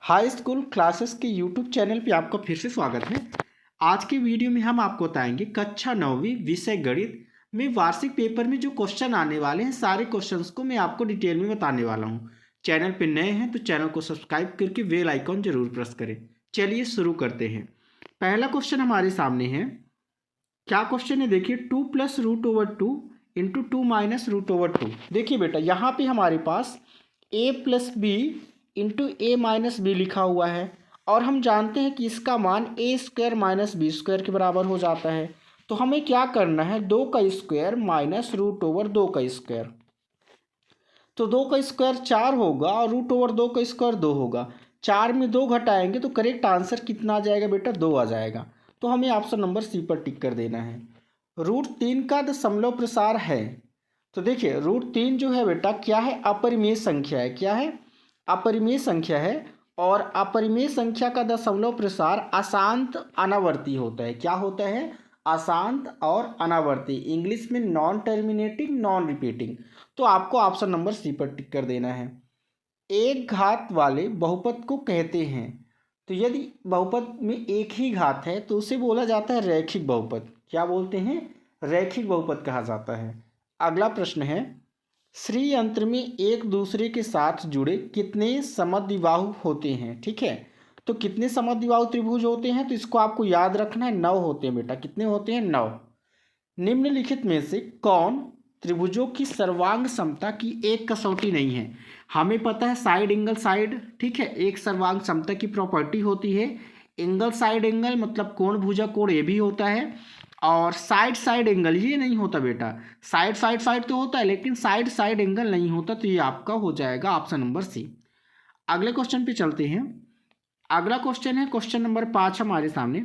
High school classes के YouTube channel पे आपका फिर से स्वागत है। आज की वीडियो में हम आपको बताएंगे कक्षा 9वीं विषय गणित में वार्षिक पेपर में जो क्वेश्चन आने वाले हैं सारे क्वेश्चंस को मैं आपको डिटेल में बताने वाला हूं। चैनल पे नए हैं तो चैनल को सब्सक्राइब करके बेल आइकॉन जरूर प्रेस करें। चलिए शुरू करते हैं। पहला क्वेश्चन हमारे सामने है। क्या क्वेश्चन है देखिए, 2 + √2 इंटू 2 - √2। देखिए बेटा, यहाँ पे हमारे पास a + b into a - b लिखा हुआ है और हम जानते हैं कि इसका मान a² - b² के बराबर हो जाता है। तो हमें क्या करना है, 2 का स्क्वायर माइनस √2 का स्क्वायर। तो 2 का स्क्वायर 4 होगा और √2 का स्क्वायर 2 होगा। 4 में 2 घटाएंगे तो करेक्ट आंसर कितना आ जाएगा बेटा, 2 आ जाएगा। तो हमें ऑप्शन नंबर सी पर टिक कर देना है। √3 का दशमलव प्रसार है। तो देखिए √3 जो है बेटा क्या है, अपरिमेय संख्या है। क्या है, अपरिमेय संख्या है। और अपरिमेय संख्या का दशमलव प्रसार अशांत अनावर्ती होता है। क्या होता है, अशांत और अनावर्ती। इंग्लिश में नॉन टर्मिनेटिंग नॉन रिपीटिंग। तो आपको ऑप्शन नंबर सी पर टिक कर देना है। एक घात वाले बहुपद को कहते हैं। तो यदि बहुपद में एक ही घात है तो उसे बोला जाता है रैखिक बहुपद। क्या बोलते हैं, रैखिक बहुपद कहा जाता है। अगला प्रश्न है, श्री यंत्र में एक दूसरे के साथ जुड़े कितने समद्विबाहु होते हैं। ठीक है, तो कितने समद्विबाहु त्रिभुज होते हैं, तो इसको आपको याद रखना है, 9 होते हैं बेटा। कितने होते हैं, 9। निम्नलिखित में से कौन त्रिभुजों की सर्वांग समता की एक कसौटी नहीं है। हमें पता है साइड एंगल साइड, ठीक है, एक सर्वांग समता की प्रॉपर्टी होती है। एंगल साइड एंगल मतलब कोण भुजा कोण ये भी होता है। और साइड साइड एंगल ये नहीं होता बेटा। साइड साइड साइड तो होता है लेकिन साइड साइड एंगल नहीं होता। तो ये आपका हो जाएगा ऑप्शन नंबर सी। अगले क्वेश्चन पे चलते हैं। अगला क्वेश्चन है क्वेश्चन नंबर 5 हमारे सामने।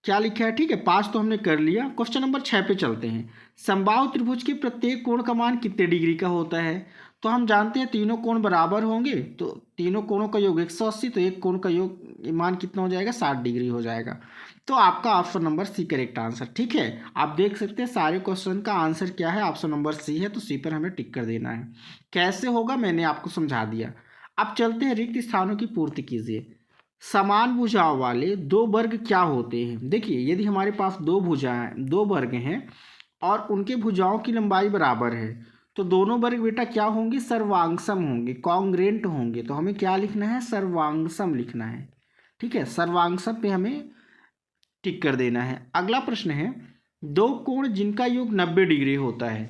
क्या लिखा है, ठीक है, 5 तो हमने कर लिया। क्वेश्चन नंबर 6 पे चलते हैं। समबाहु त्रिभुज के प्रत्येक कोण का मान कितने डिग्री का होता है। तो हम जानते हैं तीनों कोण बराबर होंगे, तो तीनों कोणों का योग 180, तो एक कोण का योग मान कितना हो जाएगा, 60 डिग्री हो जाएगा। तो आपका option number C correct answer. ठीक है, आप देख सकते हैं सारे क्वेश्चन का आंसर क्या है, ऑप्शन नंबर सी है। तो सी पर हमें टिक कर देना है। कैसे होगा मैंने आपको समझा दिया। अब चलते हैं, रिक्त स्थानों की पूर्ति कीजिए। समान भुजाओं वाले दो वर्ग क्या होते हैं। देखिए यदि हमारे पास दो भुजाएं, दो वर्ग हैं और उनके भुजाओं की लंबाई बराबर है तो दोनों वर्ग बेटा क्या होंगे, सर्वांगसम होंगे, कॉन्ग्रेंट होंगे। तो हमें क्या लिखना है, सर्वांगसम लिखना है। ठीक है, सर्वांगसम पे हमें टिक कर देना है। अगला प्रश्न है, दो कोण जिनका योग 90 डिग्री होता है।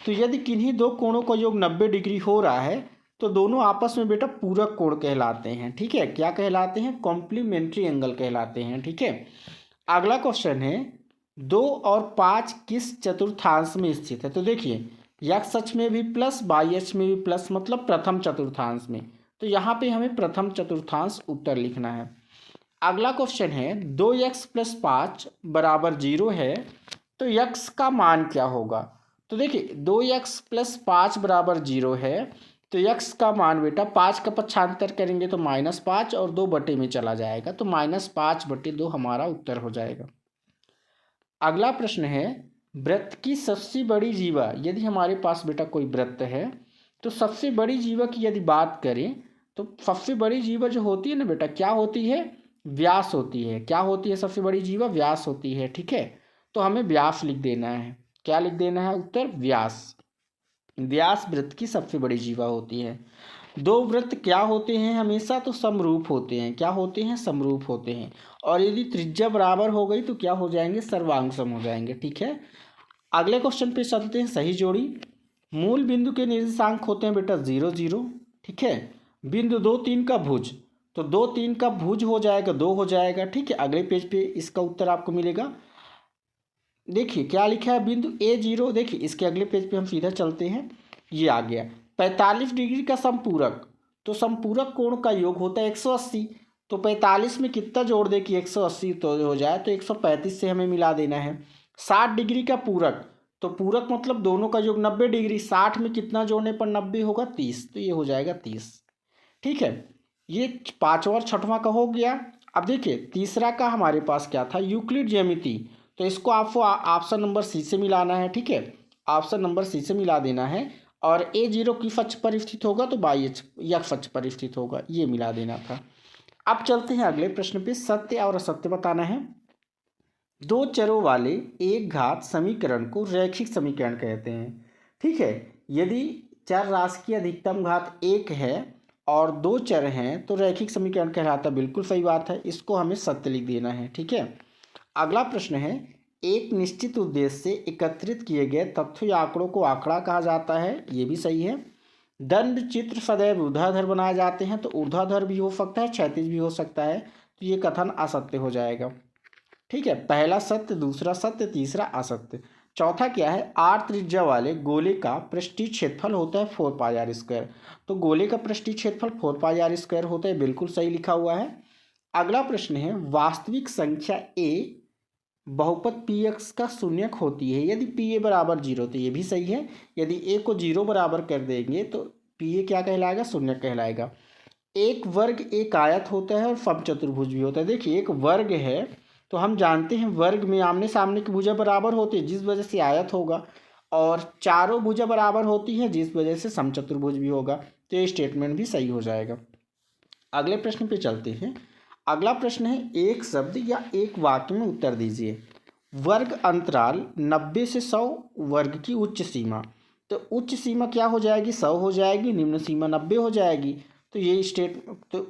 तो यदि किन्हीं दो कोणों का योग 90 डिग्री हो रहा है तो दोनों आपस में बेटा पूरक कोण कहलाते हैं। ठीक है, क्या कहलाते हैं, कॉम्प्लीमेंट्री एंगल कहलाते हैं। ठीक है, अगला क्वेश्चन है, 2 और 5 किस चतुर्थांश में स्थित है। तो देखिए x अक्ष में भी प्लस, y अक्ष में भी प्लस, मतलब प्रथम चतुर्थांश में। तो यहाँ पे हमें प्रथम चतुर्थांश उत्तर लिखना है। अगला क्वेश्चन है, 2x + 5 = 0 है तो x का मान क्या होगा। तो देखिए 2x + 5 = 0 है तो x का मान बेटा 5 का पक्षांतर करेंगे तो -5 और 2 बटे में चला जाएगा। तो -5/2 हमारा उत्तर हो जाएगा। अगला प्रश्न है, वृत्त की सबसे बड़ी जीवा। यदि हमारे पास बेटा कोई वृत्त है तो सबसे बड़ी जीवा की यदि बात करें तो सबसे बड़ी जीवा जो होती है ना बेटा, क्या होती है, व्यास होती है। क्या होती है सबसे बड़ी जीवा, व्यास होती है। ठीक है, तो हमें व्यास लिख देना है। क्या लिख देना है, उत्तर व्यास। व्यास वृत्त की सबसे बड़ी जीवा होती है। दो वृत्त क्या होते हैं हमेशा, तो समरूप होते हैं। क्या होते हैं, समरूप होते हैं। और यदि त्रिज्या बराबर हो गई तो क्या हो जाएंगे, सर्वांगसम हो जाएंगे। ठीक है, अगले क्वेश्चन पे चलते हैं। सही जोड़ी। मूल बिंदु के निर्देशांक होते हैं बेटा 0 0। ठीक है, बिंदु 2 3 का भुज, तो 2 3 का भुज हो जाएगा 2 हो जाएगा। ठीक है, अगले पेज पे इसका उत्तर आपको मिलेगा। देखिए क्या लिखा है, बिंदु A0। देखिए इसके अगले पेज पे हम सीधा चलते हैं, ये आ गया 45 डिग्री का समपूरक। तो समपूरक कोण का योग होता है 180। तो 45 में कितना जोड़ दे कि 180 तो हो जाए, तो 135 से हमें मिला देना है। 60 डिग्री का पूरक, तो पूरक मतलब दोनों का योग 90 डिग्री। 60 में कितना जोड़ने पर 90 होगा, 30। तो ये हो जाएगा 30। ठीक है, ये पाँचवा और छठवां का हो गया। अब देखिए तीसरा का हमारे पास क्या था, यूक्लिड ज्यामिति। तो इसको आपको ऑप्शन नंबर सी से मिलाना है। ठीक है, ऑप्शन नंबर सी से मिला देना है। और a0 किस अक्ष पर स्थित होगा, तो y अक्ष पर स्थित होगा, ये मिला देना था। अब चलते हैं अगले प्रश्न पे। सत्य और असत्य बताना है। दो चरों वाले एक घात समीकरण को रैखिक समीकरण कहते हैं। ठीक है, यदि चर राशि की अधिकतम घात 1 है और दो चर हैं तो रैखिक समीकरण कहलाता है। बिल्कुल सही बात है, इसको हमें सत्य लिख देना है। ठीक है, अगला प्रश्न है, एक निश्चित उद्देश्य से एकत्रित किए गए तथ्यों या आंकड़ों को आंकड़ा कहा जाता है, ये भी सही है। दंड चित्र सदैव ऊर्ध्वाधर बनाए जाते हैं, तो ऊर्ध्वाधर भी हो सकता है, क्षैतिज भी हो सकता है, तो ये कथन असत्य हो जाएगा। ठीक है, पहला सत्य, दूसरा सत्य, तीसरा असत्य। चौथा क्या है, आर त्रिज्या वाले गोले का पृष्ठीय क्षेत्रफल होता है 4 पाई आर स्क्वायर। तो गोले का पृष्ठीय क्षेत्रफल 4 पाई आर स्क्वायर होता है, बिल्कुल सही लिखा हुआ है। अगला प्रश्न है, वास्तविक संख्या ए बहुपद पी एक्स का शून्यक होती है यदि पी ए बराबर 0, तो ये भी सही है। यदि ए को 0 बराबर कर देंगे तो पी ए क्या कहलाएगा, शून्यक कहलाएगा। एक वर्ग एक आयत होता है और समचतुर्भुज भी होता है। देखिए, एक वर्ग है तो हम जानते हैं वर्ग में आमने सामने की भुजा बराबर होती है, जिस वजह से आयत होगा, और चारों भुजा बराबर होती है जिस वजह से समचतुर्भुज भी होगा, तो ये स्टेटमेंट भी सही हो जाएगा। अगले प्रश्न पे चलते हैं। अगला प्रश्न है, एक शब्द या एक वाक्य में उत्तर दीजिए। वर्ग अंतराल 90 से 100 वर्ग की उच्च सीमा, तो उच्च सीमा क्या हो जाएगी, 100 हो जाएगी, निम्न सीमा 90 हो जाएगी। तो ये तो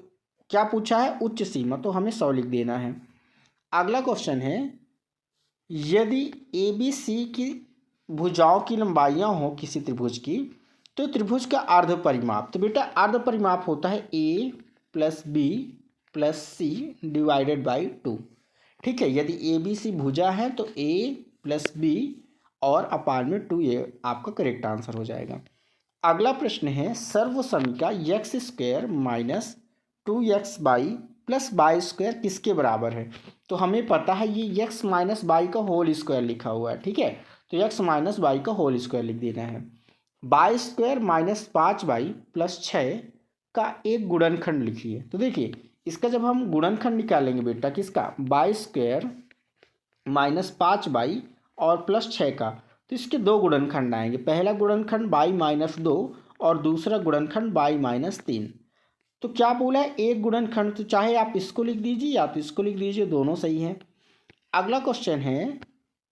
क्या पूछा है, उच्च सीमा, तो हमें 100 लिख देना है। अगला क्वेश्चन है, यदि ए बी सी की भुजाओं की लंबाइयाँ हो किसी त्रिभुज की, तो त्रिभुज का अर्ध परिमाप, तो बेटा अर्ध परिमाप होता है A plus B plus C divided by 2। ठीक है, यदि ए बी सी भुजा है तो ए प्लस बी और अपान में 2, ये आपका करेक्ट आंसर हो जाएगा। अगला प्रश्न है, सर्वसमीका x square minus 2x y plus y square किसके बराबर है। तो हमें पता है ये x माइनस बाई का होल स्क्वायर लिखा हुआ है। ठीक है, तो x माइनस बाई का होल स्क्वायर लिख देना है। By square minus 5y plus 6 का एक गुणनखंड लिखिए। तो देखिए, इसका जब हम गुणनखंड निकालेंगे बेटा, किसका, बाई स्क्वायर माइनस 5y और प्लस 6 का, तो इसके दो गुणनखंड आएंगे। पहला गुणनखंड बाई माइनस 2 और दूसरा गुणनखंड बाई माइनस 3। तो क्या बोला है, एक गुणनखंड, तो चाहे आप इसको लिख दीजिए या तो इसको लिख दीजिए, दोनों सही है। अगला क्वेश्चन है,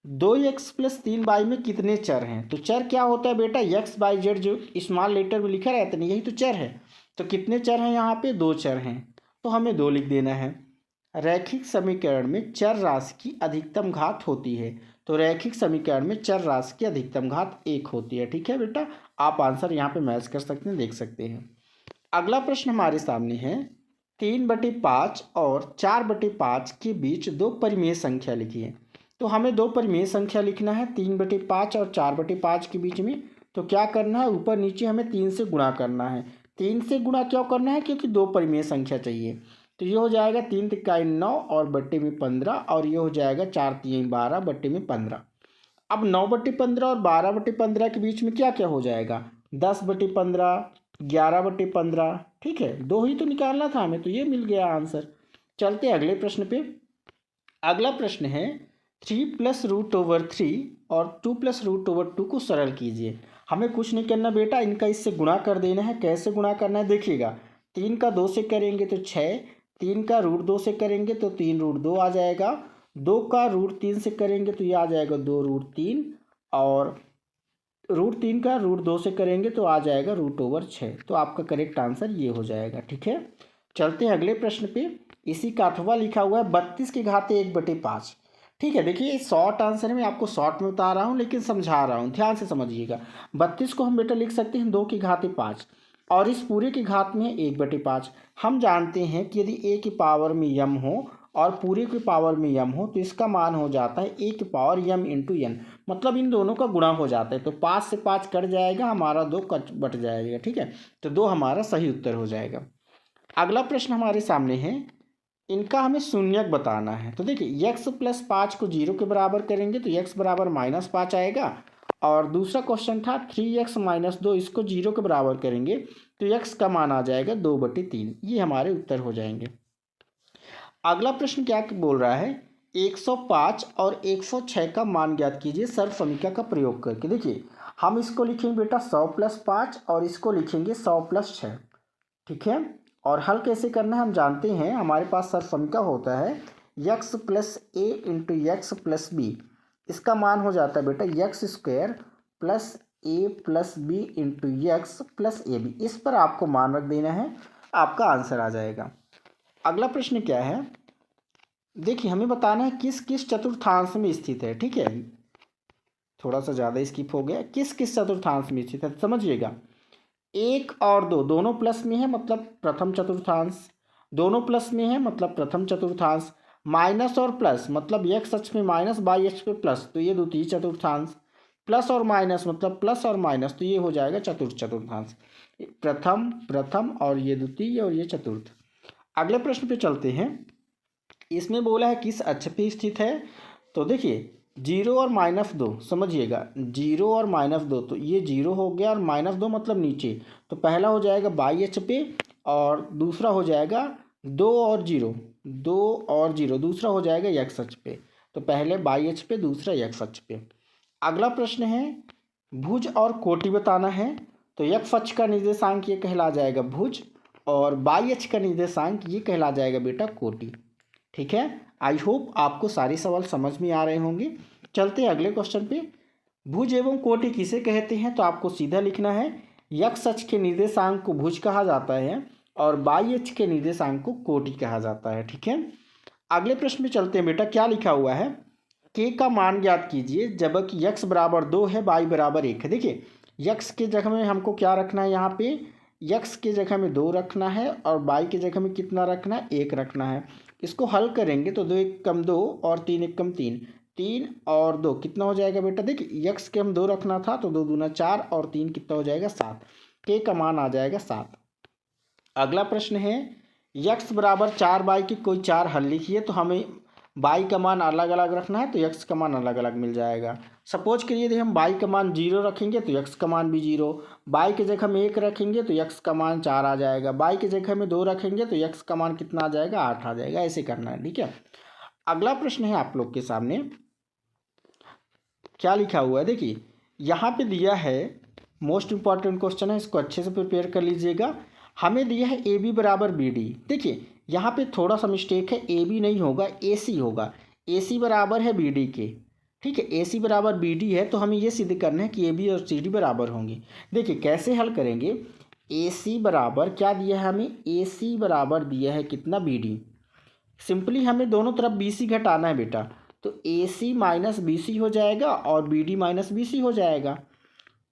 2x प्लस 3y में कितने चर हैं। तो चर क्या होता है बेटा, x बाई जेड जो स्मॉल लेटर में लिखा रहता है, यही तो चर है। तो कितने चर हैं यहाँ पे, 2 चर हैं, तो हमें 2 लिख देना है। रैखिक समीकरण में चर राशि की अधिकतम घात होती है, तो रैखिक समीकरण में चर राशि की अधिकतम घात 1 होती है। ठीक है बेटा, आप आंसर यहाँ पे मैच कर सकते हैं, देख सकते हैं। अगला प्रश्न हमारे सामने है, 3/5 और 4/5 के बीच दो परिमेय संख्या लिखिए। तो हमें दो परिमेय संख्या लिखना है 3/5 और 4/5 के बीच में। तो क्या करना है, ऊपर नीचे हमें 3 से गुणा करना है। 3 से गुणा क्यों करना है, क्योंकि दो परिमेय संख्या चाहिए। तो ये हो जाएगा 3 तिक्का 9 और बट्टे में 15, और ये हो जाएगा 4 3 12 बट्टे में 15। अब 9/15 और 12/15 के बीच में क्या क्या हो जाएगा, 10/15, 11/15। ठीक है, 2 ही तो निकालना था हमें, तो ये मिल गया आंसर। चलते हैं अगले प्रश्न पे। अगला प्रश्न है, 3 + √3 और 2 + √2 को सरल कीजिए। हमें कुछ नहीं करना बेटा, इनका इससे गुणा कर देना है। कैसे गुणा करना है, देखिएगा, 3 का 2 से करेंगे तो 6, 3 का √2 से करेंगे तो 3√2 आ जाएगा, 2 का √3 से करेंगे तो ये आ जाएगा 2√3, और √3 का √2 से करेंगे तो आ जाएगा √6। तो आपका करेक्ट आंसर ये हो जाएगा। ठीक है, चलते हैं अगले प्रश्न पे। इसी का अथवा लिखा हुआ है 32 की घात 1/5। ठीक है, देखिए शॉर्ट आंसर में आपको शॉर्ट में बता रहा हूँ, लेकिन समझा रहा हूँ, ध्यान से समझिएगा। 32 को हम बेटा लिख सकते हैं 2 की घात 5, और इस पूरे की घात में 1/5। हम जानते हैं कि यदि a की पावर में m हो और पूरे की पावर में m हो, तो इसका मान हो जाता है a की पावर m इंटू n, मतलब इन दोनों का गुणा हो जाता है। तो 5 से 5 कट जाएगा, हमारा 2 कट बट जाएगा। ठीक है, तो 2 हमारा सही उत्तर हो जाएगा। अगला प्रश्न हमारे सामने है, इनका हमें शून्यक बताना है। तो देखिए, x + 5 को 0 के बराबर करेंगे तो x बराबर -5 आएगा, और दूसरा क्वेश्चन था 3x - 2, इसको 0 के बराबर करेंगे तो x का मान आ जाएगा 2/3। ये हमारे उत्तर हो जाएंगे। अगला प्रश्न क्या बोल रहा है, 105 और 106 का मान ज्ञात कीजिए सर्व समीकरण का प्रयोग करके। देखिए, हम इसको लिखेंगे बेटा 100 + 5 और इसको लिखेंगे 100 + 6। ठीक है, और हल कैसे करना है हम जानते हैं, हमारे पास सर्वसमीकरण होता है x + a × x + b। इसका मान हो जाता है बेटा x² + a + b × x + ab। इस पर आपको मान रख देना है, आपका आंसर आ जाएगा। अगला प्रश्न क्या है, देखिए हमें बताना है किस किस चतुर्थांश में स्थित है। ठीक है, थोड़ा सा ज़्यादा स्किप हो गया, किस किस चतुर्थांश में स्थित है समझिएगा। 1 और 2 दोनों प्लस में है मतलब प्रथम चतुर्थांश, दोनों प्लस में है मतलब प्रथम चतुर्थांश, माइनस और प्लस मतलब x अक्ष में माइनस y अक्ष पे प्लस, तो ये द्वितीय चतुर्थांश, प्लस और माइनस मतलब प्लस और माइनस, तो ये हो जाएगा चतुर्थ चतुर्थांश। प्रथम प्रथम और ये द्वितीय और ये चतुर्थ। अगले प्रश्न पे चलते हैं, इसमें बोला है किस अक्ष पे स्थित है। तो देखिए 0 और -2 समझिएगा, 0 और -2, तो ये 0 हो गया और -2 मतलब नीचे, तो पहला हो जाएगा y अक्ष पे और दूसरा हो जाएगा 2 और 0, 2 और 0, दूसरा हो जाएगा x अक्ष पे। तो पहले y अक्ष पे, दूसरा x अक्ष पे। अगला प्रश्न है भुज और कोटि बताना है। तो x अक्ष का निर्देशांक ये कहला जाएगा भुज और y अक्ष का निर्देशांक ये कहला जाएगा बेटा कोटि। ठीक है, आई होप आपको सारे सवाल समझ में आ रहे होंगे। चलते हैं अगले क्वेश्चन पे। भुज एवं कोटि किसे कहते हैं, तो आपको सीधा लिखना है x अक्ष के निर्देशांक को भुज कहा जाता है और y अक्ष के निर्देशांक को कोटि कहा जाता है। ठीक है, अगले प्रश्न में चलते हैं बेटा। क्या लिखा हुआ है, k का मान ज्ञात कीजिए जबकि x = 2 है, y = 1 है। देखिए x के जगह में हमको क्या रखना है, यहाँ पे x के जगह में 2 रखना है और y के जगह में कितना रखना है, 1 रखना है। इसको हल करेंगे तो 2 × 1 = 2 और 3 × 1 = 3, 3 और 2 कितना हो जाएगा बेटा, देखिए x के हम 2 रखना था तो 2 दूना 4 और 3 कितना हो जाएगा 7, k का मान आ जाएगा 7। अगला प्रश्न है x = 4y की कोई 4 हल लिखिए। तो हमें y का मान अलग अलग रखना है तो x का मान अलग अलग मिल जाएगा। सपोज करिए यदि हम y का मान 0 रखेंगे तो x का मान भी 0, y के जगह में 1 रखेंगे तो x का मान 4 आ जाएगा, y के जगह में 2 रखेंगे तो x का मान कितना आ जाएगा, 8 आ जाएगा। ऐसे करना है। ठीक है, अगला प्रश्न है आप लोग के सामने, क्या लिखा हुआ है, देखिए यहाँ पे दिया है, मोस्ट इंपॉर्टेंट क्वेश्चन है, इसको अच्छे से प्रिपेयर कर लीजिएगा। हमें दिया है AB = BD। देखिए यहाँ पे थोड़ा सा मिस्टेक है, AB नहीं होगा AC होगा, AC बराबर है BD के। ठीक है, AC = BD है तो हमें ये सिद्ध करना है कि AB और CD बराबर होंगे। देखिए कैसे हल करेंगे, AC बराबर क्या दिया है हमें, AC बराबर दिया है कितना, BD। सिंपली हमें दोनों तरफ BC घटाना है बेटा, तो AC - BC हो जाएगा और BD - BC हो जाएगा।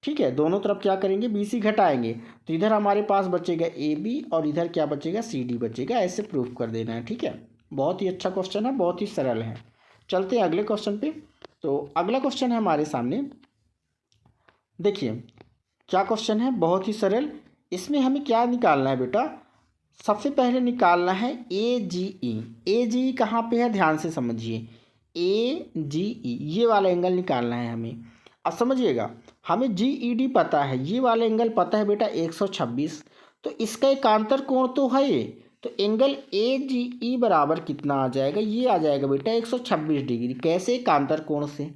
ठीक है, दोनों तरफ क्या करेंगे, BC घटाएंगे तो इधर हमारे पास बचेगा AB और इधर क्या बचेगा, CD बचेगा। ऐसे प्रूफ कर देना है। ठीक है, बहुत ही अच्छा क्वेश्चन है, बहुत ही सरल है। चलते हैं अगले क्वेश्चन पे। तो अगला क्वेश्चन है हमारे सामने, देखिए क्या क्वेश्चन है, बहुत ही सरल। इसमें हमें क्या निकालना है बेटा, सबसे पहले निकालना है AGE। AGE कहाँ पे है, ध्यान से समझिए, AGE ये वाला एंगल निकालना है हमें। अब समझिएगा, हमें GED पता है, ये वाला एंगल पता है बेटा 126, तो इसका एकांतर कोण तो है ये, तो एंगल AGE बराबर कितना आ जाएगा, ये आ जाएगा बेटा 126 डिग्री। कैसे, एकांतर कोण से।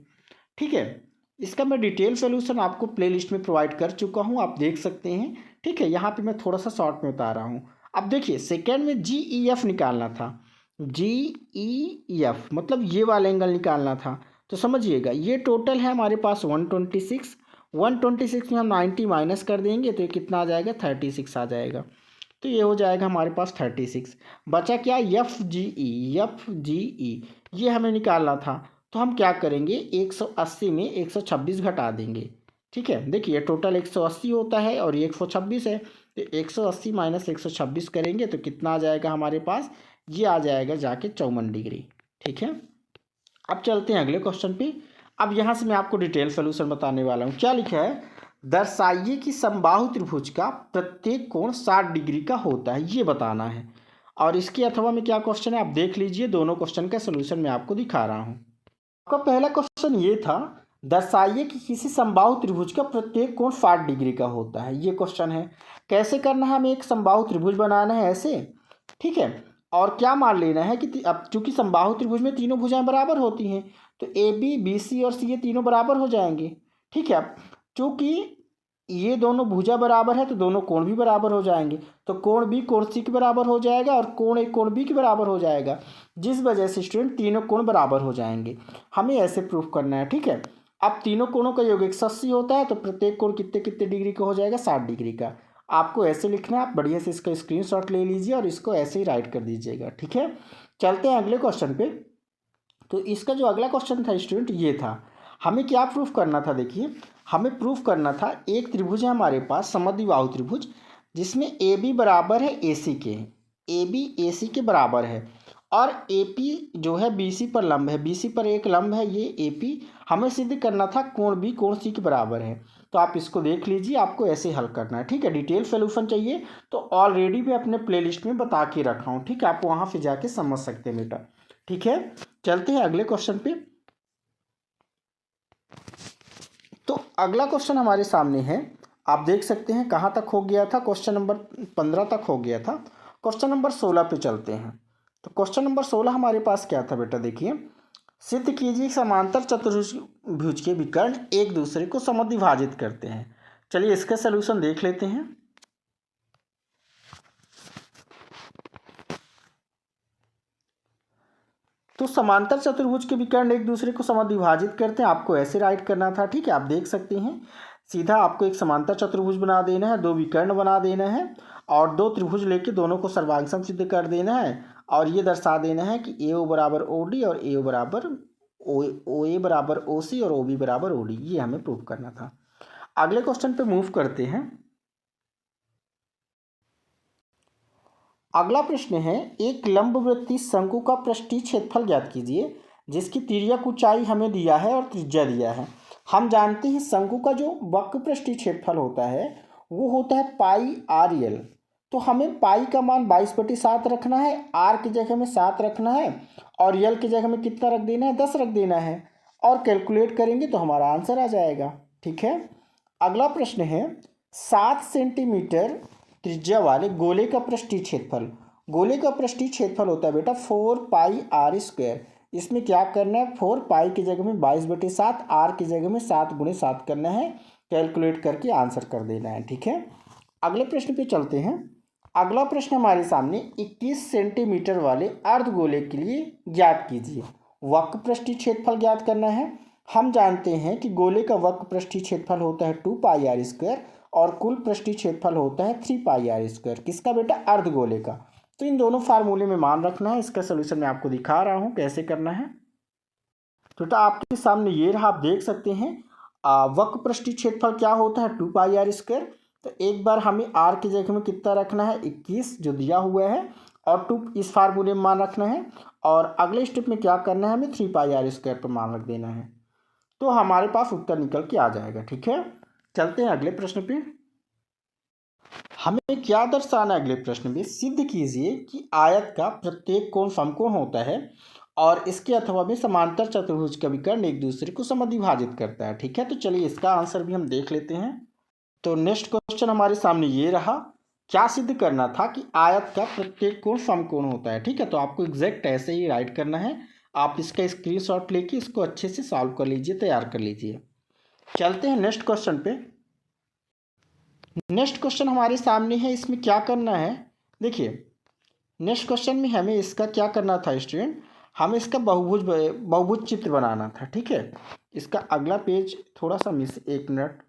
ठीक है, इसका मैं डिटेल सोल्यूशन आपको प्लेलिस्ट में प्रोवाइड कर चुका हूँ, आप देख सकते हैं। ठीक है, यहाँ पे मैं थोड़ा सा शॉर्ट में बता रहा हूँ। अब देखिए सेकेंड में GEF निकालना था, GEF मतलब ये वाला एंगल निकालना था। तो समझिएगा ये टोटल है हमारे पास 126, 126 में हम 90 माइनस कर देंगे तो ये कितना आ जाएगा, 36 आ जाएगा। तो ये हो जाएगा हमारे पास 36। बचा क्या, FGE ये हमें निकालना था। तो हम क्या करेंगे, 180 में 126 घटा देंगे। ठीक है, देखिए टोटल 180 होता है और ये 126 है, तो 180 - 126 करेंगे तो कितना आ जाएगा हमारे पास, ये आ जाएगा जाके 54 डिग्री। ठीक है, अब चलते हैं अगले क्वेश्चन पे। अब यहाँ से मैं आपको डिटेल सोल्यूशन बताने वाला हूँ। क्या लिखा है, दर्शाइए कि समबाहु त्रिभुज का प्रत्येक कोण 60 डिग्री का होता है, ये बताना है। और इसके अथवा में क्या क्वेश्चन है आप देख लीजिए, दोनों क्वेश्चन का सोल्यूशन मैं आपको दिखा रहा हूँ। आपका पहला क्वेश्चन ये था, दर्शाइए कि किसी समबाहु त्रिभुज का प्रत्येक कोण 60 डिग्री का होता है, ये क्वेश्चन है। कैसे करना है, हमें एक समबाहु त्रिभुज बनाना है ऐसे। ठीक है, और क्या मान लेना है कि अब चूंकि समबाहु त्रिभुज में तीनों भुजाएं बराबर होती हैं तो AB, BC और C ये तीनों बराबर हो जाएंगे। ठीक है, चूँकि ये दोनों भुजा बराबर है तो दोनों कोण भी बराबर हो जाएंगे, तो कोण बी कोण सी के बराबर हो जाएगा और कोण ए कोण बी के बराबर हो जाएगा, जिस वजह से स्टूडेंट तीनों कोण बराबर हो जाएंगे। हमें ऐसे प्रूफ करना है, ठीक है। अब तीनों कोणों का योग 180 होता है, तो प्रत्येक कोण कितने कितने डिग्री का हो जाएगा, 60 डिग्री का। आपको ऐसे लिखना है, आप बढ़िया से इसका स्क्रीनशॉट ले लीजिए और इसको ऐसे ही राइट कर दीजिएगा, ठीक है। चलते हैं अगले क्वेश्चन पे। तो इसका जो अगला क्वेश्चन था स्टूडेंट ये था, हमें क्या प्रूफ करना था। देखिए, हमें प्रूफ करना था एक त्रिभुज है हमारे पास, समद्विबाहु त्रिभुज, जिसमें ए बी बराबर है ए सी के, ए बी ए सी के बराबर है, और ए पी जो है बी सी पर लंब है, बी सी पर एक लंब है ये ए पी। हमें सिद्ध करना था कोण बी कोण सी के बराबर है। तो आप इसको देख लीजिए, आपको ऐसे हल करना है, ठीक है। डिटेल सोल्यूशन चाहिए तो ऑलरेडी मैं अपने प्लेलिस्ट में बता के रखा हूँ, ठीक है। आप वहाँ पे जाके समझ सकते हैं बेटा, ठीक है। चलते हैं अगले क्वेश्चन पे। तो अगला क्वेश्चन हमारे सामने है, आप देख सकते हैं कहाँ तक हो गया था, क्वेश्चन नंबर 15 तक हो गया था। क्वेश्चन नंबर 16 पे चलते हैं। तो क्वेश्चन नंबर 16 हमारे पास क्या था बेटा, देखिए, सिद्ध कीजिए समांतर चतुर्भुज के विकर्ण एक दूसरे को समद्विभाजित करते हैं। चलिए इसका सलूशन देख लेते हैं। तो समांतर चतुर्भुज के विकर्ण एक दूसरे को समद्विभाजित करते हैं, आपको ऐसे राइट करना था, ठीक है। आप देख सकते हैं सीधा आपको एक समांतर चतुर्भुज बना देना है, दो विकर्ण बना देना है और दो त्रिभुज लेके दोनों को सर्वांग सिद्ध कर देना है, और ये दर्शा देना है कि ए ओ बराबर ओ डी और ए ओ बराबर ओ ए बराबर ओ सी और ओ बी बराबर ओ डी, ये हमें प्रूव करना था। अगले क्वेश्चन पे मूव करते हैं। अगला प्रश्न है, एक लंबवृत्तीय शंकु का पृष्ठीय क्षेत्रफल ज्ञात कीजिए जिसकी तिर्यक ऊंचाई हमें दिया है और त्रिज्या दिया है। हम जानते हैं शंकु का जो वक्र पृष्ठीय क्षेत्रफल होता है वो होता है पाई आर एल। तो हमें पाई का मान 22/7 रखना है, आर की जगह में 7 रखना है और यल की जगह में कितना रख देना है, 10 रख देना है, और कैलकुलेट करेंगे तो हमारा आंसर आ जाएगा, ठीक है। अगला प्रश्न है, 7 सेंटीमीटर त्रिज्या वाले गोले का पृष्ठीय क्षेत्रफल। गोले का पृष्ठीय क्षेत्रफल होता है बेटा 4 पाई आर स्क्वायर। इसमें क्या करना है, 4 पाई की जगह में 22/7, आर की जगह में 7 × 7 करना है, कैलकुलेट करके आंसर कर देना है, ठीक है। अगले प्रश्न पे चलते हैं। अगला प्रश्न हमारे सामने 21 सेंटीमीटर वाले अर्धगोले के लिए ज्ञात कीजिए, वक्र पृष्ठीय क्षेत्रफल ज्ञात करना है। हम जानते हैं कि गोले का वक्र पृष्ठीय क्षेत्रफल होता है 2 पाई आर स्क्वायर और कुल पृष्ठीय क्षेत्रफल होता है 3 पाई आर स्क्वायर। किसका बेटा, अर्धगोले का। तो इन दोनों फार्मूले में मान रखना है। इसका सोल्यूशन मैं आपको दिखा रहा हूँ कैसे करना है। तो बेटा आपके सामने ये रहा, आप देख सकते हैं वक्र पृष्ठीय क्षेत्रफल क्या होता है 2 पाई आर स्क्वायर। तो एक बार हमें आर की जगह में कितना रखना है, 21 जो दिया हुआ है, और 2 इस फार्मूले में मान रखना है, और अगले स्टेप में क्या करना है, हमें 3 पाई आर स्क्वायर पर मान रख देना है। तो हमारे पास उत्तर निकल के आ जाएगा, ठीक है। चलते हैं अगले प्रश्न पे। हमें क्या दर्शाना है अगले प्रश्न में, सिद्ध कीजिए कि आयत का प्रत्येक कोण समकोण होता है और इसके अथवा में समांतर चतुर्भुज का विकर्ण एक दूसरे को समद्विभाजित करता है, ठीक है। तो चलिए इसका आंसर भी हम देख लेते हैं। तो नेक्स्ट क्वेश्चन हमारे सामने ये रहा, क्या सिद्ध करना था कि आयत का प्रत्येक कोण समकोण होता है, ठीक है। तो आपको एग्जैक्ट ऐसे ही राइट करना है। आप इसका स्क्रीनशॉट लेके इसको अच्छे से सॉल्व कर लीजिए, तैयार कर लीजिए। चलते हैं नेक्स्ट क्वेश्चन पे। नेक्स्ट क्वेश्चन हमारे सामने है, इसमें क्या करना है, देखिए नेक्स्ट क्वेश्चन में हमें इसका क्या करना था स्टूडेंट, हमें इसका बहुभुज चित्र बनाना था, ठीक है। इसका अगला पेज थोड़ा सा मिस, 1 मिनट।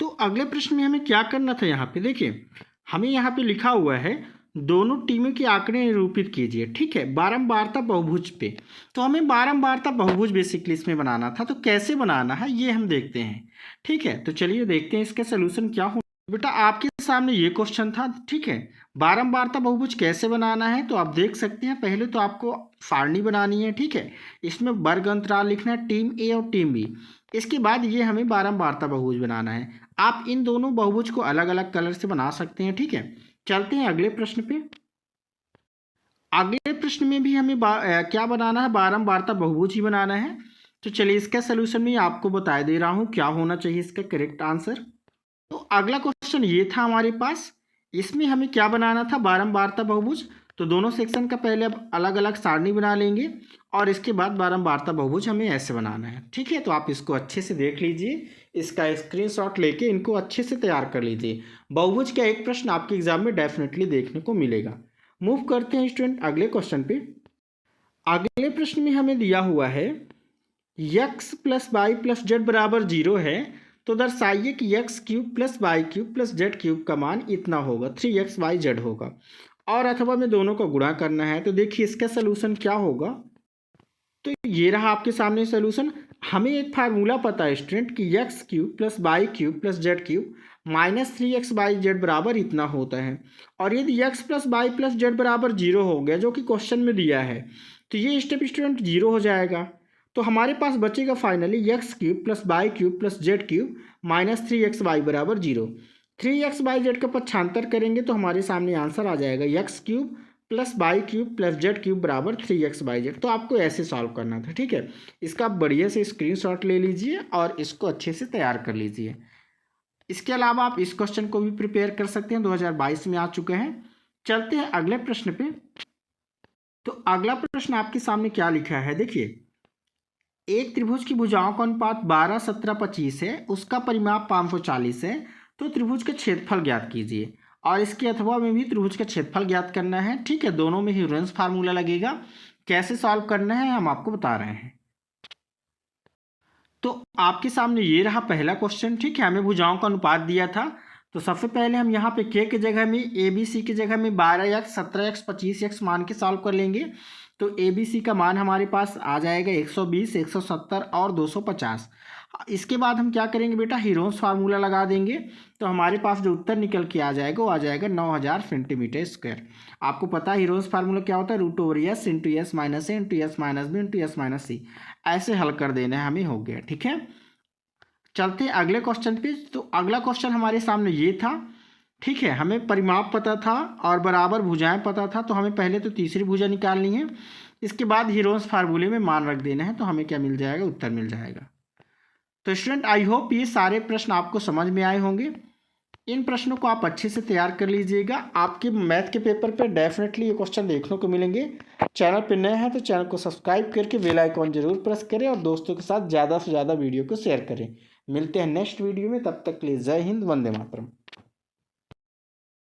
तो अगले प्रश्न में हमें क्या करना था, यहाँ पे देखिए हमें यहाँ पे लिखा हुआ है दोनों टीमों के आंकड़े निरूपित कीजिए, ठीक है, बारंबारता बहुभुज पे। तो हमें बारंबारता बहुभुज बेसिकली इसमें बनाना था। तो कैसे बनाना है ये हम देखते हैं, ठीक है। तो चलिए देखते हैं इसका सोल्यूशन क्या हो। बेटा आपके सामने ये क्वेश्चन था, ठीक है, बारंबारता बहुभुज कैसे बनाना है। तो आप देख सकते हैं पहले तो आपको सारणी बनानी है, ठीक है। इसमें वर्ग अंतराल लिखना है, टीम ए और टीम बी। इसके बाद ये हमें बारंबारता बहुभुज बनाना है। आप इन दोनों बहुभुज को अलग अलग कलर से बना सकते हैं, ठीक है। चलते हैं अगले प्रश्न पे। अगले प्रश्न में भी हमें क्या बनाना है, बारंबारता बहुभुज ही बनाना है। तो चलिए इसका सोल्यूशन मैं आपको बता दे रहा हूँ क्या होना चाहिए इसका करेक्ट आंसर। तो अगला क्वेश्चन ये था हमारे पास, इसमें हमें क्या बनाना था, बारंबारता बहुभुज। तो दोनों सेक्शन का पहले अब अलग अलग सारणी बना लेंगे और इसके बाद बारंबारता बहुभुज हमें ऐसे बनाना है। ठीक है, तो आप इसको अच्छे से देख लीजिए, इसका स्क्रीनशॉट लेके इनको अच्छे से तैयार कर लीजिए। बहुभुज का एक प्रश्न आपके एग्जाम में डेफिनेटली देखने को मिलेगा। मूव करते हैं स्टूडेंट अगले क्वेश्चन पे। अगले प्रश्न में हमें दिया हुआ है x plus y plus z बराबर 0 है, तो दर्शाइए कि x cube plus y cube plus z cube का मान इतना होगा, 3xyz होगा, और अथवा में दोनों को गुणा करना है। तो देखिए इसका सोल्यूशन क्या होगा। तो ये रहा आपके सामने सोल्यूशन। हमें एक फार्मूला पता है स्टूडेंट कि x cube plus y cube plus z cube minus 3xyz बराबर इतना होता है। और यदि x plus y plus z बराबर 0 हो गया, जो कि क्वेश्चन में दिया है, तो ये स्टेप स्टूडेंट 0 हो जाएगा। तो हमारे पास बचेगा finally x cube plus y cube plus z cube minus 3xy बराबर 0। 3xyz का पक्षांतर करेंगे तो हमारे सामने आंसर आ जाएगा x cube plus y cube plus z cube बराबर 3xyz। तो आपको ऐसे सॉल्व करना था। ठीक है, इसका आप बढ़िया से स्क्रीनशॉट ले लीजिए और इसको अच्छे से तैयार कर लीजिए। इसके अलावा आप इस क्वेश्चन को भी प्रिपेयर कर सकते हैं, 2022 में आ चुके हैं। चलते हैं अगले प्रश्न पे। तो अगला प्रश्न आपके सामने क्या लिखा है, देखिए एक त्रिभुज की भुजाओं का अनुपात 12, 17, 25 है, उसका परिमाप 540 है, तो त्रिभुज का क्षेत्रफल ज्ञात कीजिए। और इसके अथवा में भी त्रिभुज का क्षेत्रफल ज्ञात करना है। ठीक है, दोनों में हीरोइंस फार्मूला लगेगा। कैसे सॉल्व करना है हम आपको बता रहे हैं। तो आपके सामने ये रहा पहला क्वेश्चन। ठीक है, हमें भुजाओं का अनुपात दिया था, तो सबसे पहले हम यहाँ पे के जगह में ABC की जगह में 12x, 17x, 25x मान के सॉल्व कर लेंगे। तो ABC का मान हमारे पास आ जाएगा 120, 170 और 250। इसके बाद हम क्या करेंगे बेटा, हीरोइंस फार्मूला लगा देंगे। तो हमारे पास जो उत्तर निकल के आ जाएगा वो आ जाएगा 9000 सेंटीमीटर स्क्वायर। आपको पता है हीरोइंस फार्मूला क्या होता है, √S into S minus A into S minus B into S minus C. ऐसे हल कर देना है हमें, हो गया। ठीक है, चलते हैं अगले क्वेश्चन पे। तो अगला क्वेश्चन हमारे सामने ये था। ठीक है, हमें परिमाप पता था और बराबर भुजाएं पता था, तो हमें पहले तो तीसरी भुजा निकालनी है। इसके बाद हीरोइंस फार्मूले में मान रख देना है, तो हमें क्या मिल जाएगा, उत्तर मिल जाएगा। तो स्टूडेंट आई होप ये सारे प्रश्न आपको समझ में आए होंगे। इन प्रश्नों को आप अच्छे से तैयार कर लीजिएगा। आपके मैथ के पेपर पे डेफिनेटली ये क्वेश्चन देखने को मिलेंगे। चैनल पे नए हैं तो चैनल को सब्सक्राइब करके बेल आइकॉन जरूर प्रेस करें और दोस्तों के साथ ज़्यादा से ज़्यादा वीडियो को शेयर करें। मिलते हैं नेक्स्ट वीडियो में, तब तक के लिए जय हिंद, वंदे मातरम।